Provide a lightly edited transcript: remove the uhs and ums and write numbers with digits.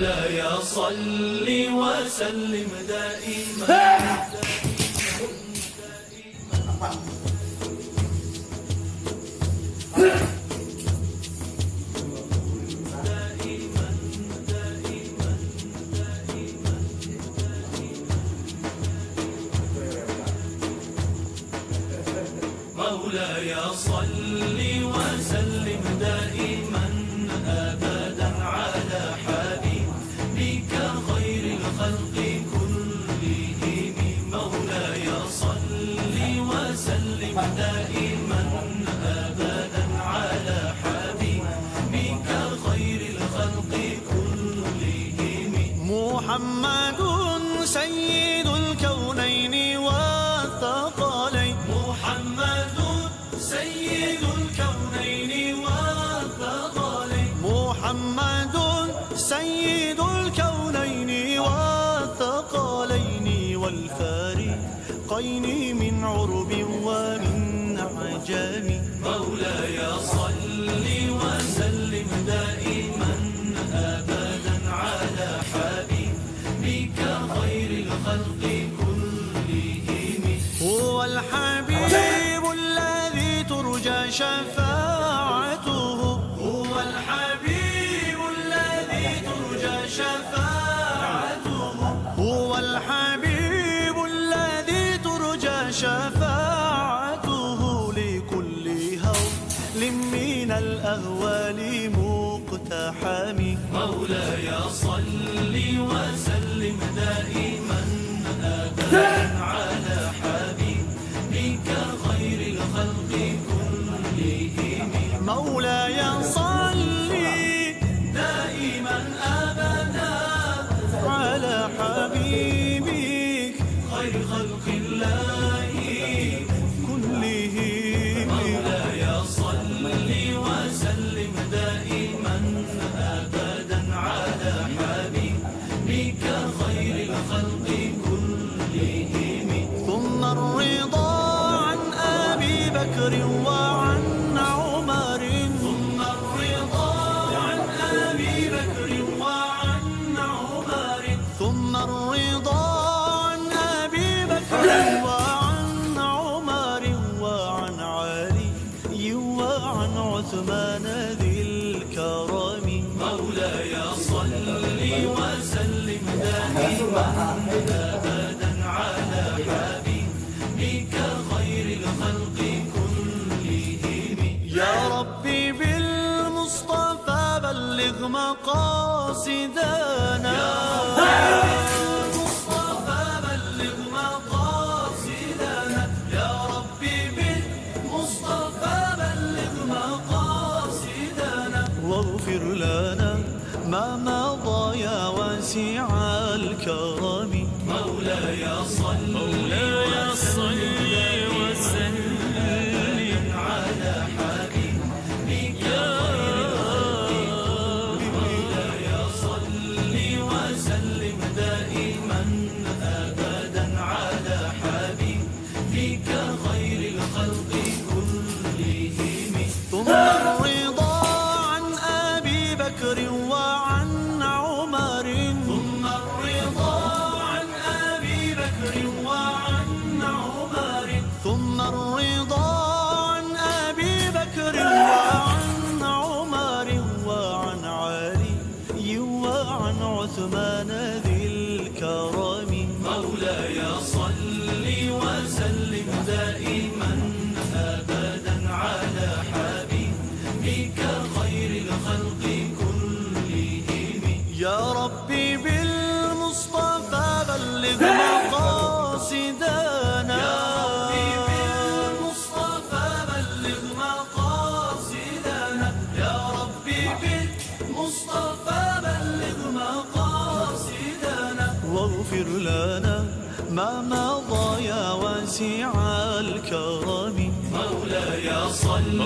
مولاي صل وسلم دائما مولاي صل وسلم دائما أبدا على حبيبك خير الخلق كلهم مولاي صل وسلم دائما أبدا على حبيبك خير الخلق كلهم محمد سيد الكونين والثقلين محمد سيد الكونين والثقلين محمد سيد الكونين والثقلين والفارقين من عرب ومن عجم مولاي صل وسلم دائما أبدا على حبيبك خير الخلق كلهم هو الحبيب الذي ترجى شفاعته هو الحبيب الذي ترجى شفاعته هو الحبيب الذي ترجى شفاعته لكل هول من الأهوال مقتحم مولاي صل وسلم دائما أبدا على حبيبك خير الخلق كلهم مولاي صل دائما أبدا على حبيبك خير خلق الله كلهم مولاي صل وسلم دائما أبدا على حبيبك خير الخلق كلهم ثم الرضا عن أبي بكر وعن عمر ثم الرضا عن أبي بكر وعن عمر ثم الرضا عن أبي بكر وعن عمر وعن علي وعن عثمان ذي الكرم مولاي صل وسلم دائما أبدا على حبيبك خير الخلق كلهم يا ربي بالمصطفى بلغ مقاصدنا بالمصطفى بلغ مقاصدنا يا ربي بالمصطفى بلغ مقاصدنا واغفر لنا ما مضى يا واسع الكرم مولاي صل وسلم على حبيبك مولاي صل وسلم دائما أبدا على حبيبك خير الخلق كلهم ثم الرضا عن أبي بكر وعن عمر ثم الرضا عن أبي بكر وعن عمر ثم الرضا عن أبي بكر وعن عمر وعن علي وعن عثمان ذي الكرم مولاي صل وسلم دائما أبدا على حبيبك خير الخلق كلهم يا ربي بالمصطفى بلغ مقاصدنا يا ربي بالمصطفى بلغ مقاصدنا يا ربي بالمصطفى بلغ مقاصدنا واغفر لنا ما مضى يا واسع الكرم مولاي صل